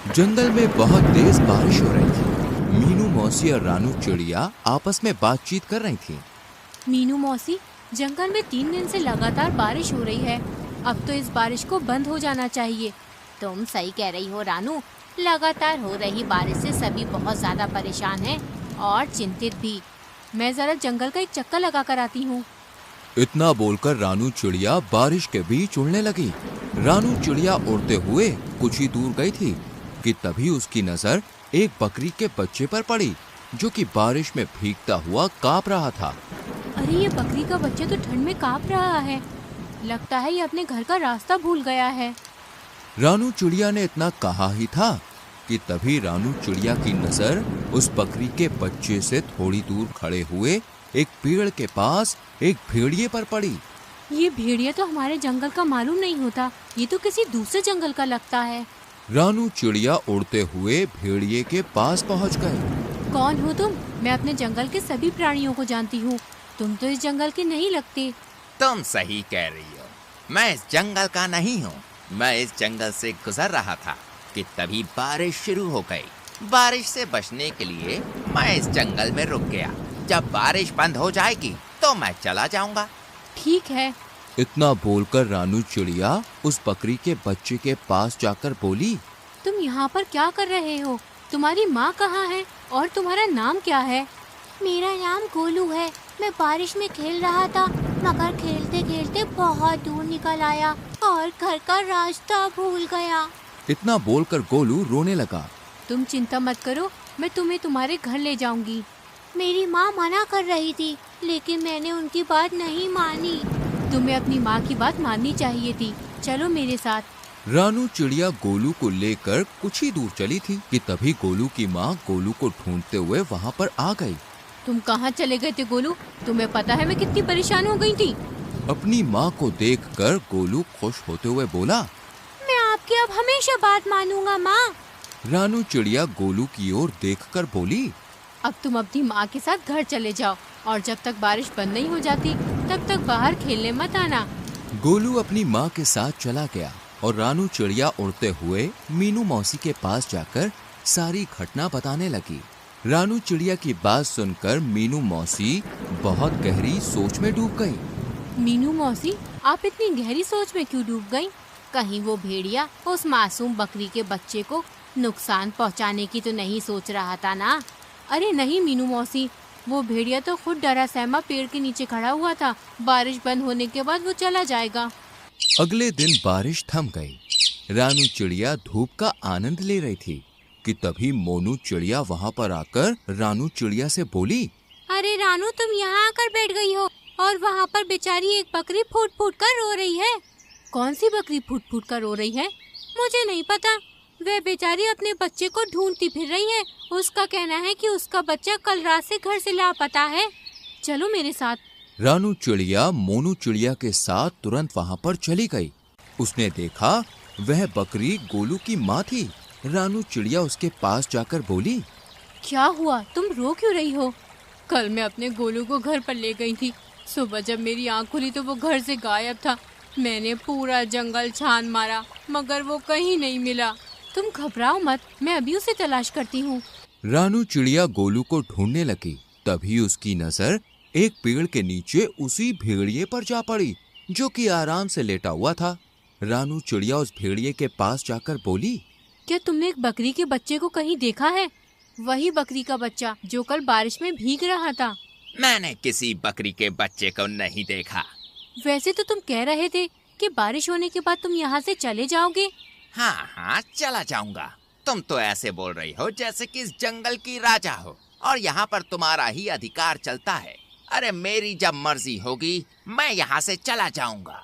जंगल में बहुत तेज बारिश हो रही थी। मीनू मौसी और रानू चिड़िया आपस में बातचीत कर रही थी। मीनू मौसी, जंगल में 3 दिन से लगातार बारिश हो रही है। अब तो इस बारिश को बंद हो जाना चाहिए। तुम सही कह रही हो रानू, लगातार हो रही बारिश से सभी बहुत ज्यादा परेशान हैं और चिंतित भी। मैं जरा जंगल का एक चक्कर लगा कर आती हूँ। इतना बोलकर रानू चिड़िया बारिश के बीच उड़ने लगी। रानू चिड़िया उड़ते हुए कुछ ही दूर गई थी कि तभी उसकी नजर एक बकरी के बच्चे पर पड़ी, जो कि बारिश में भीगता हुआ कांप रहा था। अरे ये बकरी का बच्चा तो ठंड में कांप रहा है। लगता है ये अपने घर का रास्ता भूल गया है। रानू चिड़िया ने इतना कहा ही था कि तभी रानू चिड़िया की नजर उस बकरी के बच्चे से थोड़ी दूर खड़े हुए एक पेड़ के पास एक भेड़िए पर पड़ी। ये भेड़िया तो हमारे जंगल का मालूम नहीं होता, ये तो किसी दूसरे जंगल का लगता है। रानू चिड़िया उड़ते हुए भेड़िए के पास पहुंच गए। कौन हो तुम? मैं अपने जंगल के सभी प्राणियों को जानती हूँ। तुम तो इस जंगल के नहीं लगते। तुम सही कह रही हो, मैं इस जंगल का नहीं हूँ। मैं इस जंगल से गुजर रहा था कि तभी बारिश शुरू हो गई। बारिश से बचने के लिए मैं इस जंगल में रुक गया। जब बारिश बंद हो जाएगी तो मैं चला जाऊंगा। ठीक है। इतना बोलकर रानू चिड़िया उस बकरी के बच्चे के पास जाकर बोली, तुम यहाँ पर क्या कर रहे हो? तुम्हारी माँ कहाँ है और तुम्हारा नाम क्या है? मेरा नाम गोलू है। मैं बारिश में खेल रहा था, मगर खेलते खेलते बहुत दूर निकल आया और घर का रास्ता भूल गया। इतना बोलकर गोलू रोने लगा। तुम चिंता मत करो, मैं तुम्हें तुम्हारे घर ले जाऊंगी। मेरी माँ मना कर रही थी, लेकिन मैंने उनकी बात नहीं मानी। तुम्हें अपनी माँ की बात माननी चाहिए थी। चलो मेरे साथ। रानू चिड़िया गोलू को लेकर कुछ ही दूर चली थी कि तभी गोलू की माँ गोलू को ढूंढते हुए वहाँ पर आ गई। तुम कहाँ चले गए थे गोलू? तुम्हें पता है मैं कितनी परेशान हो गई थी। अपनी माँ को देखकर गोलू खुश होते हुए बोला, मैं आपकी अब हमेशा बात मानूंगा माँ। रानू चिड़िया गोलू की ओर देखकर बोली, अब तुम अपनी माँ के साथ घर चले जाओ और जब तक बारिश बंद नहीं हो जाती तब तक बाहर खेलने मत आना। गोलू अपनी माँ के साथ चला गया और रानू चिड़िया उड़ते हुए मीनू मौसी के पास जाकर सारी घटना बताने लगी। रानू चिड़िया की बात सुनकर मीनू मौसी बहुत गहरी सोच में डूब गई। मीनू मौसी, आप इतनी गहरी सोच में क्यों डूब गईं? कहीं वो भेड़िया उस मासूम बकरी के बच्चे को नुकसान पहुंचाने की तो नहीं सोच रहा था ना? अरे नहीं मीनू मौसी, वो भेड़िया तो खुद डरा सहमा पेड़ के नीचे खड़ा हुआ था। बारिश बंद होने के बाद वो चला जाएगा। अगले दिन बारिश थम गई। रानू चिड़िया धूप का आनंद ले रही थी कि तभी मोनू चिड़िया वहाँ पर आकर रानू चिड़िया से बोली, अरे रानू, तुम यहाँ आकर बैठ गई हो और वहाँ पर बेचारी एक बकरी फूट फूट कर रो रही है। कौन सी बकरी फूट फूट कर रो रही है? मुझे नहीं पता। वह बेचारी अपने बच्चे को ढूंढती फिर रही है। उसका कहना है कि उसका बच्चा कल रात से घर से लापता है। चलो मेरे साथ। रानू चिड़िया मोनू चिड़िया के साथ तुरंत वहाँ पर चली गई। उसने देखा वह बकरी गोलू की माँ थी। रानू चिड़िया उसके पास जाकर बोली, क्या हुआ? तुम रो क्यों रही हो? कल मैं अपने गोलू को घर पर ले गई थी। सुबह जब मेरी आँख खुली तो वो घर से गायब था। मैंने पूरा जंगल छान मारा मगर वो कहीं नहीं मिला। तुम घबराओ मत, मैं अभी उसे तलाश करती हूँ। रानू चिड़िया गोलू को ढूंढने लगी। तभी उसकी नजर एक पेड़ के नीचे उसी भेड़िए पर जा पड़ी, जो कि आराम से लेटा हुआ था। रानू चिड़िया उस भेड़िए के पास जाकर बोली, क्या तुमने एक बकरी के बच्चे को कहीं देखा है? वही बकरी का बच्चा जो कल बारिश में भीग रहा था। मैंने किसी बकरी के बच्चे को नहीं देखा। वैसे तो तुम कह रहे थे कि बारिश होने के बाद तुम यहाँ से चले जाओगे। हाँ, चला जाऊंगा। तुम तो ऐसे बोल रही हो जैसे कि इस जंगल की राजा हो और यहाँ पर तुम्हारा ही अधिकार चलता है। अरे मेरी जब मर्जी होगी मैं यहाँ से चला जाऊंगा।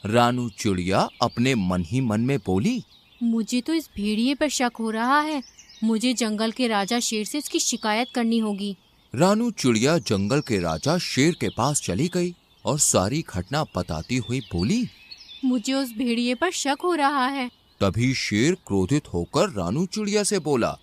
रानू चिड़िया अपने मन ही मन में बोली, मुझे तो इस भेड़िए पर शक हो रहा है। मुझे जंगल के राजा शेर से इसकी शिकायत करनी होगी। रानू चिड़िया जंगल के राजा शेर के पास चली गई और सारी घटना बताती हुई बोली, मुझे उस भेड़िए पर शक हो रहा है। तभी शेर क्रोधित होकर रानू चिड़िया से बोला,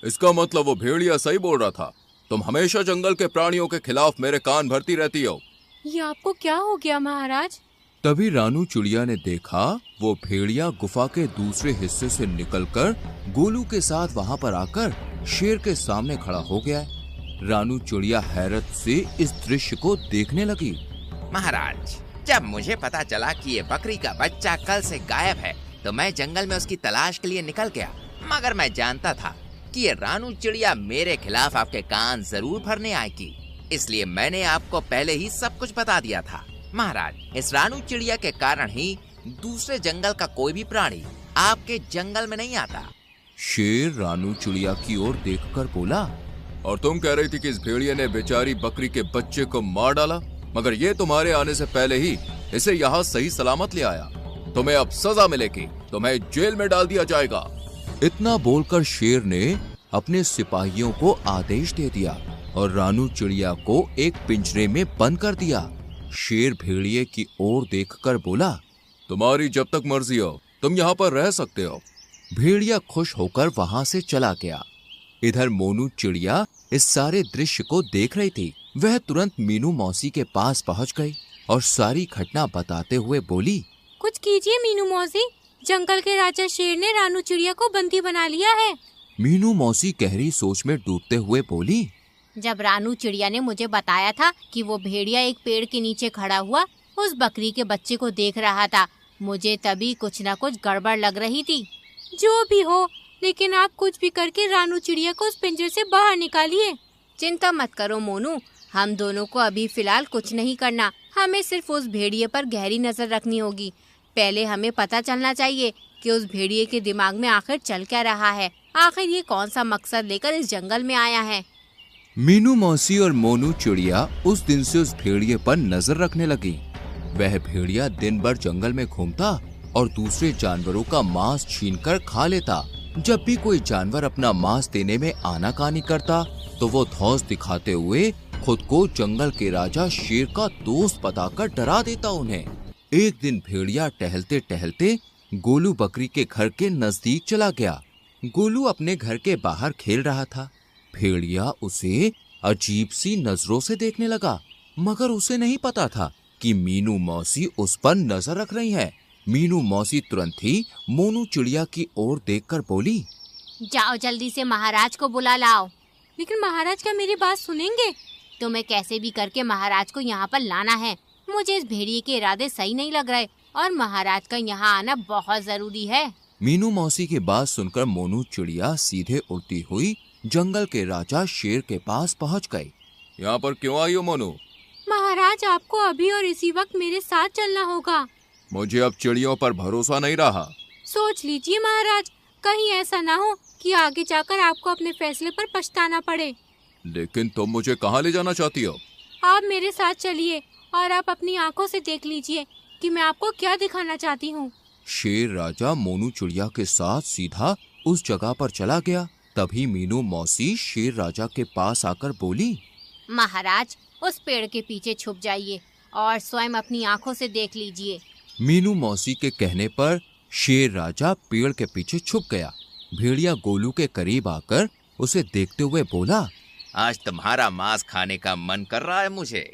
इसका मतलब वो भेड़िया सही बोल रहा था। तुम हमेशा जंगल के प्राणियों के खिलाफ मेरे कान भरती रहती हो। ये आपको क्या हो गया महाराज? तभी रानू चिड़िया ने देखा वो भेड़िया गुफा के दूसरे हिस्से से निकलकर गोलू के साथ वहां पर आकर शेर के सामने खड़ा हो गया है। रानू चिड़िया हैरत से इस दृश्य को देखने लगी। महाराज, जब मुझे पता चला कि ये बकरी का बच्चा कल से गायब है तो मैं जंगल में उसकी तलाश के लिए निकल गया, मगर मैं जानता था कि ये रानू चिड़िया मेरे खिलाफ आपके कान जरूर भरने आएगी, इसलिए मैंने आपको पहले ही सब कुछ बता दिया था। महाराज, इस रानू चिड़िया के कारण ही दूसरे जंगल का कोई भी प्राणी आपके जंगल में नहीं आता। शेर रानू चिड़िया की ओर देखकर बोला, और तुम कह रही थी कि इस भेड़िए ने बेचारी बकरी के बच्चे को मार डाला, मगर ये तुम्हारे आने से पहले ही इसे यहाँ सही सलामत ले आया। तुम्हें अब सजा मिलेगी, तुम्हें जेल में डाल दिया जाएगा। इतना बोलकर शेर ने अपने सिपाहियों को आदेश दे दिया और रानू चिड़िया को एक पिंजरे में बंद कर दिया। शेर भेड़िए की ओर देखकर बोला, तुम्हारी जब तक मर्जी हो तुम यहाँ पर रह सकते हो। भेड़िया खुश होकर वहां से चला गया। इधर मोनू चिड़िया इस सारे दृश्य को देख रही थी। वह तुरंत मीनू मौसी के पास पहुंच गई और सारी घटना बताते हुए बोली, कुछ कीजिए मीनू मौसी, जंगल के राजा शेर ने रानू चिड़िया को बंदी बना लिया है। मीनू मौसी गहरी सोच में डूबते हुए बोली, जब रानू चिड़िया ने मुझे बताया था कि वो भेड़िया एक पेड़ के नीचे खड़ा हुआ उस बकरी के बच्चे को देख रहा था, मुझे तभी कुछ न कुछ गड़बड़ लग रही थी। जो भी हो, लेकिन आप कुछ भी करके रानू चिड़िया को उस पिंजरे से बाहर निकालिए। चिंता मत करो मोनू, हम दोनों को अभी फिलहाल कुछ नहीं करना, हमें सिर्फ उस भेड़िए पर गहरी नजर रखनी होगी। पहले हमें पता चलना चाहिए कि उस भेड़िए के दिमाग में आखिर चल क्या रहा है, आखिर ये कौन सा मकसद लेकर इस जंगल में आया है। मीनू मौसी और मोनू चिड़िया उस दिन से उस भेड़िए पर नजर रखने लगी। वह भेड़िया दिन भर जंगल में घूमता और दूसरे जानवरों का मांस छीनकर खा लेता। जब भी कोई जानवर अपना मांस देने में आनाकानी करता तो वो धौंस दिखाते हुए खुद को जंगल के राजा शेर का दोस्त बताकर डरा देता उन्हें। एक दिन भेड़िया टहलते टहलते गोलू बकरी के घर के नजदीक चला गया। गोलू अपने घर के बाहर खेल रहा था। भेड़िया उसे अजीब सी नजरों से देखने लगा, मगर उसे नहीं पता था कि मीनू मौसी उस पर नजर रख रही है। मीनू मौसी तुरंत ही मोनू चिड़िया की ओर देखकर बोली, जाओ जल्दी से महाराज को बुला लाओ। लेकिन महाराज क्या मेरी बात सुनेंगे? तुम्हें कैसे भी करके महाराज को यहाँ पर लाना है। मुझे इस भेड़िए के इरादे सही नहीं लग रहे और महाराज का यहाँ आना बहुत जरूरी है। मीनू मौसी की बात सुनकर मोनू चिड़िया सीधे उड़ती हुई जंगल के राजा शेर के पास पहुँच गई। यहाँ पर क्यों आई हो मोनू? महाराज, आपको अभी और इसी वक्त मेरे साथ चलना होगा। मुझे अब चिड़ियों पर भरोसा नहीं रहा। सोच लीजिए महाराज, कहीं ऐसा ना हो कि आगे जाकर आपको अपने फैसले पर पछताना पड़े। लेकिन तुम मुझे कहाँ ले जाना चाहती हो? आप मेरे साथ चलिए और आप अपनी आंखों से देख लीजिए कि मैं आपको क्या दिखाना चाहती हूँ। शेर राजा मोनू चिड़िया के साथ सीधा उस जगह पर चला गया। तभी मीनू मौसी शेर राजा के पास आकर बोली, महाराज, उस पेड़ के पीछे छुप जाइए और स्वयं अपनी आंखों से देख लीजिए। मीनू मौसी के कहने पर शेर राजा पेड़ के पीछे छुप गया। भेड़िया गोलू के करीब आकर उसे देखते हुए बोला, आज तुम्हारा मांस खाने का मन कर रहा है मुझे।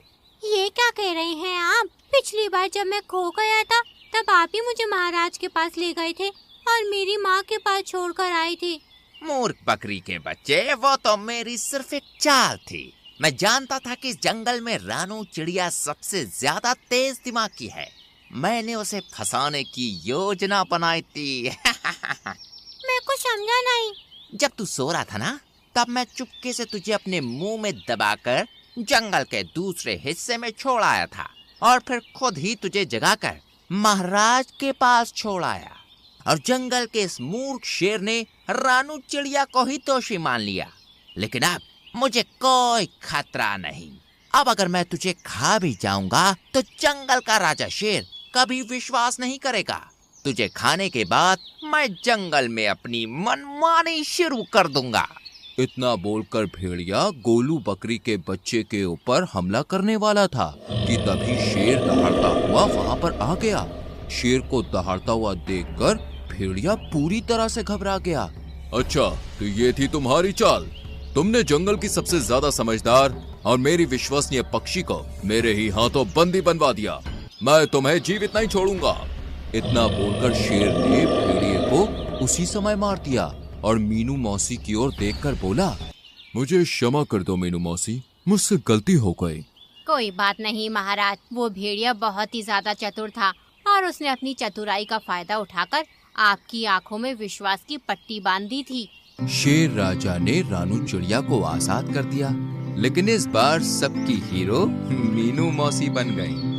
ये क्या कह रहे हैं आप? पिछली बार जब मैं खो गया था तब आप ही मुझे महाराज के पास ले गए थे और मेरी माँ के पास छोड़कर आए थे। मूर्ख बकरी के बच्चे, वो तो मेरी सिर्फ एक चाल थी। मैं जानता था कि इस जंगल में रानू चिड़िया सबसे ज्यादा तेज दिमाग की है। मैंने उसे फंसाने की योजना बनाई थी। मैं कुछ समझा नहीं। जब तू सो रहा था ना, तब मैं चुपके से तुझे अपने मुंह में दबाकर जंगल के दूसरे हिस्से में छोड़ आया था और फिर खुद ही तुझे जगाकर महाराज के पास छोड़ आया। और जंगल के इस मूर्ख शेर ने रानू चिड़िया को ही दोषी मान लिया। लेकिन अब मुझे कोई खतरा नहीं। अब अगर मैं तुझे खा भी जाऊंगा तो जंगल का राजा शेर कभी विश्वास नहीं करेगा। तुझे खाने के बाद मैं जंगल में अपनी मनमानी शुरू कर दूंगा। इतना बोलकर भेड़िया गोलू बकरी के बच्चे के ऊपर हमला करने वाला था कि तभी शेर दहाड़ता हुआ वहां पर आ गया। शेर को दहाड़ता हुआ देखकर भेड़िया पूरी तरह से घबरा गया। अच्छा, तो ये थी तुम्हारी चाल? तुमने जंगल की सबसे ज्यादा समझदार और मेरी विश्वसनीय पक्षी को मेरे ही हाथों बंदी बनवा दिया। मैं तुम्हें जीवित नहीं छोड़ूंगा। इतना बोलकर शेर ने भेड़िए को उसी समय मार दिया और मीनू मौसी की ओर देखकर बोला, मुझे क्षमा कर दो मीनू मौसी, मुझसे गलती हो गई। कोई बात नहीं महाराज, वो भेड़िया बहुत ही ज्यादा चतुर था और उसने अपनी चतुराई का फायदा उठाकर आपकी आंखों में विश्वास की पट्टी बांध दी थी। शेर राजा ने रानू चिड़िया को आजाद कर दिया, लेकिन इस बार सबकी हीरो मीनू मौसी बन गई।